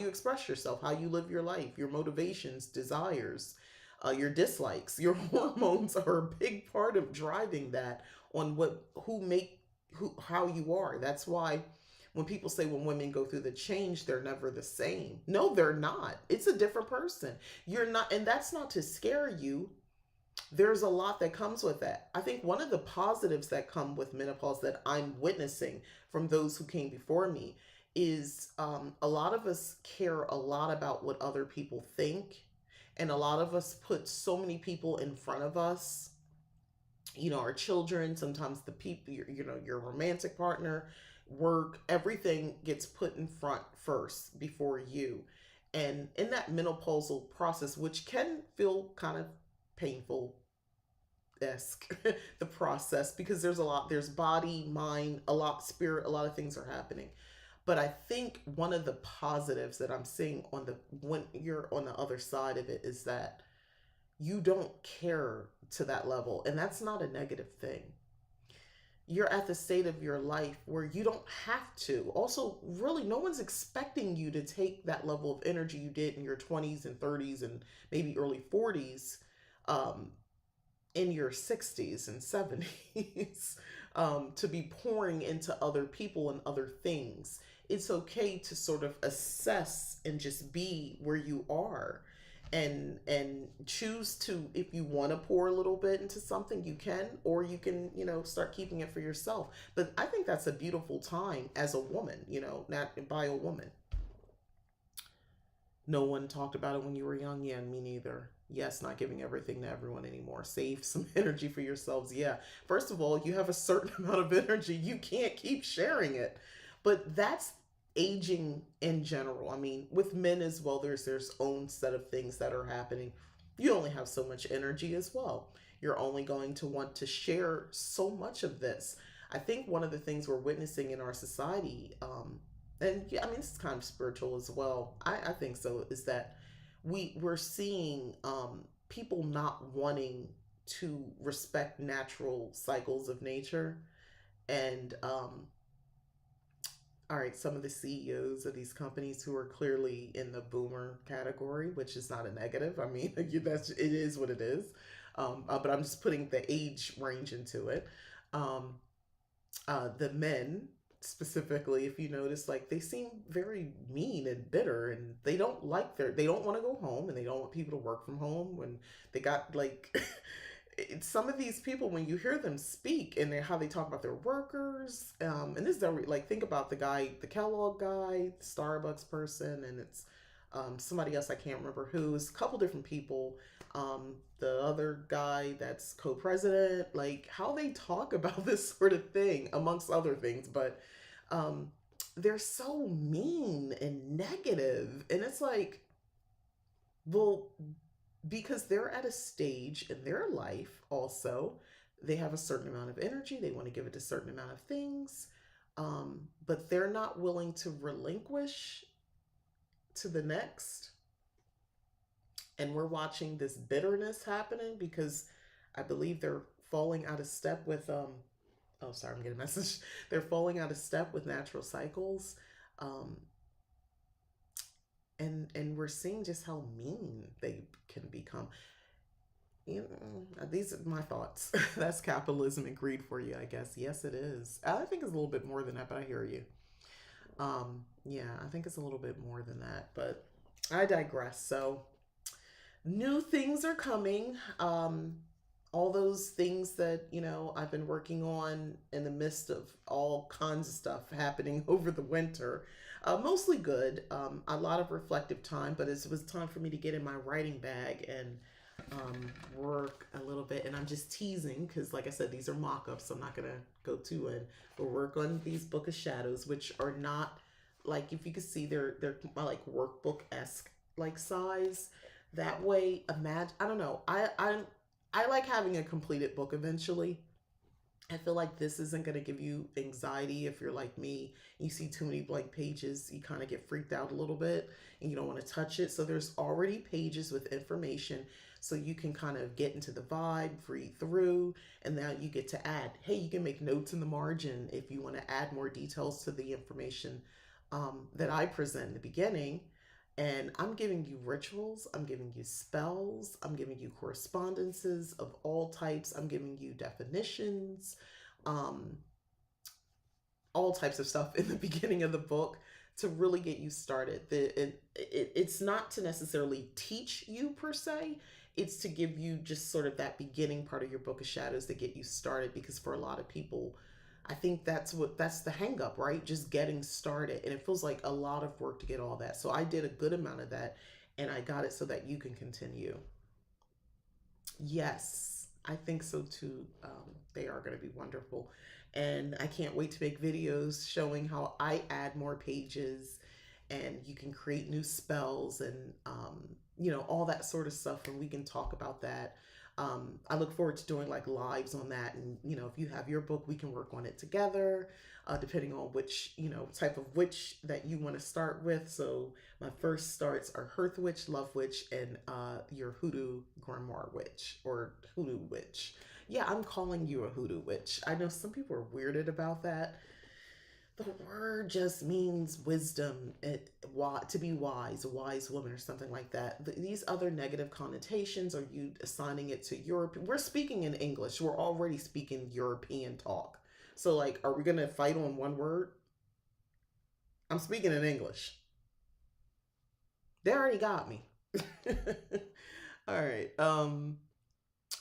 express yourself, how you live your life, your motivations, desires, your dislikes. Your hormones are a big part of driving that, on what who make who how you are. That's why when people say when women go through the change, they're never the same. No, they're not. It's a different person. You're not, and that's not to scare you. There's a lot that comes with that. I think one of the positives that come with menopause that I'm witnessing from those who came before me is, a lot of us care a lot about what other people think. And a lot of us put so many people in front of us, our children, sometimes the people, your romantic partner, work, everything gets put in front first before you. And in that menopausal process, which can feel kind of painful esque, the process, because there's body, mind, a lot, spirit, a lot of things are happening. But I think one of the positives that I'm seeing when you're on the other side of it is that you don't care to that level, and that's not a negative thing. You're at the state of your life where you don't have to. Also, really, no one's expecting you to take that level of energy you did in your 20s and 30s and maybe early 40s, um, in your 60s and 70s, to be pouring into other people and other things. It's okay to sort of assess and just be where you are, and choose to, if you want to pour a little bit into something, you can, or you can, start keeping it for yourself. But I think that's a beautiful time as a woman, not by a woman. No one talked about it when you were young. Yeah, me neither. Yes, not giving everything to everyone anymore. Save some energy for yourselves. Yeah. First of all, you have a certain amount of energy. You can't keep sharing it. But that's aging in general. I mean, with men as well, there's own set of things that are happening. You only have so much energy as well. You're only going to want to share so much of this. I think one of the things we're witnessing in our society, and yeah, I mean, this is kind of spiritual as well. I think so. Is that we're seeing, people not wanting to respect natural cycles of nature, and, all right, some of the CEOs of these companies who are clearly in the boomer category, which is not a negative. I mean, it is what it is. But I'm just putting the age range into it. Um, the men specifically, if you notice, like, they seem very mean and bitter, and they don't want to go home, and they don't want people to work from home when they got like some of these people, when you hear them speak and how they talk about their workers, and this is like, think about the guy, the Kellogg guy, the Starbucks person, and it's, somebody else, I can't remember who. It's a couple different people. The other guy that's co-president, like how they talk about this sort of thing, amongst other things, but, um, they're so mean and negative, and it's like, well, because they're at a stage in their life also, they have a certain amount of energy, they want to give it a certain amount of things, but they're not willing to relinquish to the next. And we're watching this bitterness happening because I believe they're falling out of step with oh, sorry, I'm getting a message. They're falling out of step with natural cycles. Um, and we're seeing just how mean they can become. You know, these are my thoughts. That's capitalism and greed for you, I guess. Yes, it is. I think it's a little bit more than that, but I hear you. Yeah, I think it's a little bit more than that, but I digress. So, new things are coming. All those things that, I've been working on in the midst of all kinds of stuff happening over the winter. Mostly good. A lot of reflective time, but it was time for me to get in my writing bag and work a little bit. And I'm just teasing because, like I said, these are mock-ups, so I'm not gonna go too in. But work on these Book of Shadows, which are not like, if you can see, they're like workbook esque like size. That way, imagine. I don't know. I like having a completed book eventually. I feel like this isn't going to give you anxiety if you're like me. You see too many blank pages, you kind of get freaked out a little bit and you don't want to touch it. So there's already pages with information so you can kind of get into the vibe, read through, and now you get to add. Hey, you can make notes in the margin if you want to add more details to the information that I present in the beginning. And I'm giving you rituals, I'm giving you spells, I'm giving you correspondences of all types, I'm giving you definitions, um, all types of stuff in the beginning of the book to really get you started. It's not to necessarily teach you per se, it's to give you just sort of that beginning part of your Book of Shadows to get you started, because for a lot of people, I think that's the hang up, right? Just getting started. And it feels like a lot of work to get all that. So I did a good amount of that and I got it so that you can continue. Yes, I think so too. They are going to be wonderful. And I can't wait to make videos showing how I add more pages and you can create new spells and, all that sort of stuff. And we can talk about that. I look forward to doing like lives on that. And, if you have your book, we can work on it together, depending on which, type of witch that you want to start with. So my first starts are Hearth Witch, Love Witch, and your Hoodoo Grimoire Witch or Hoodoo Witch. Yeah, I'm calling you a Hoodoo Witch. I know some people are weirded about that. The word just means wisdom, to be wise, a wise woman or something like that. These other negative connotations, are you assigning it to Europe? We're speaking in English. We're already speaking European talk. So, like, are we going to fight on one word? I'm speaking in English. They already got me. All right.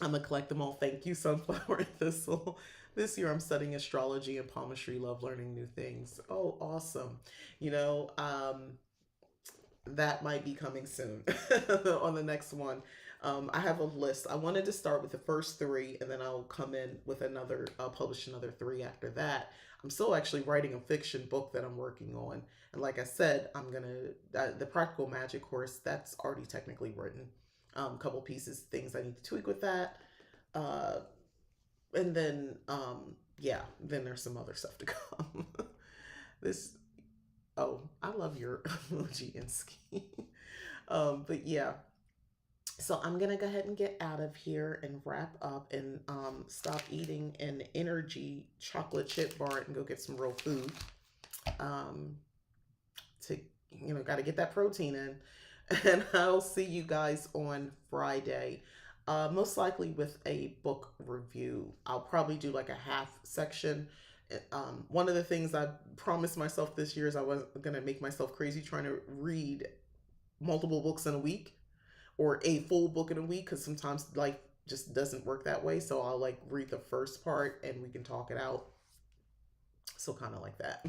I'm gonna collect them all. Thank you, Sunflower and Thistle. This year I'm studying astrology and palmistry, love learning new things. Oh, awesome. You know, that might be coming soon on the next one. I have a list. I wanted to start with the first three and then I'll come in with another, I'll publish another three after that. I'm still actually writing a fiction book that I'm working on. And like I said, the practical magic course, that's already technically written. A couple pieces, things I need to tweak with that. Uh, and then, yeah, then there's some other stuff to come. this, oh, I love your emoji and ski. But yeah, so I'm gonna go ahead and get out of here and wrap up and stop eating an energy chocolate chip bar and go get some real food. Um, to got to get that protein in. And I'll see you guys on Friday. Most likely with a book review. I'll probably do like a half section. One of the things I promised myself this year is I wasn't going to make myself crazy trying to read multiple books in a week or a full book in a week, because sometimes life just doesn't work that way. So I'll like read the first part and we can talk it out. So kind of like that.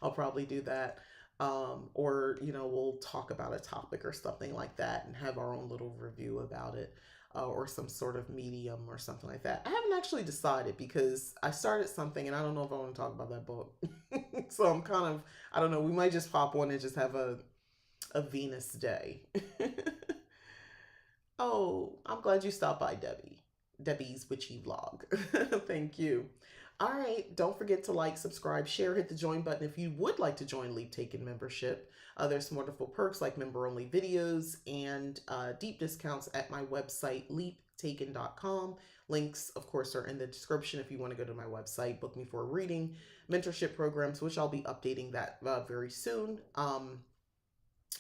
I'll probably do that. Or, we'll talk about a topic or something like that and have our own little review about it, or some sort of medium or something like that. I haven't actually decided because I started something and I don't know if I want to talk about that book. So I'm kind of, I don't know, we might just pop on and just have a Venus day. Oh, I'm glad you stopped by, Debbie. Debbie's Witchy Vlog. Thank you. All right. Don't forget to like, subscribe, share, hit the join button if you would like to join Leap Taken membership. There's some wonderful perks like member only videos and deep discounts at my website, leaptaken.com. Links, of course, are in the description if you want to go to my website, book me for a reading, mentorship programs, which I'll be updating that very soon.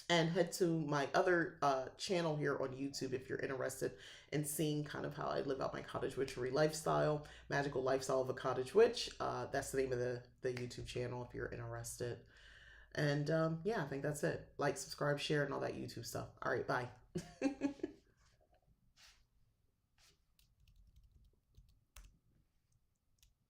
And head to my other channel here on YouTube if you're interested in seeing kind of how I live out my cottage witchery lifestyle, magical lifestyle of a cottage witch. That's the name of the YouTube channel if you're interested. And yeah, I think that's it. Like, subscribe, share, and all that YouTube stuff. All right, bye.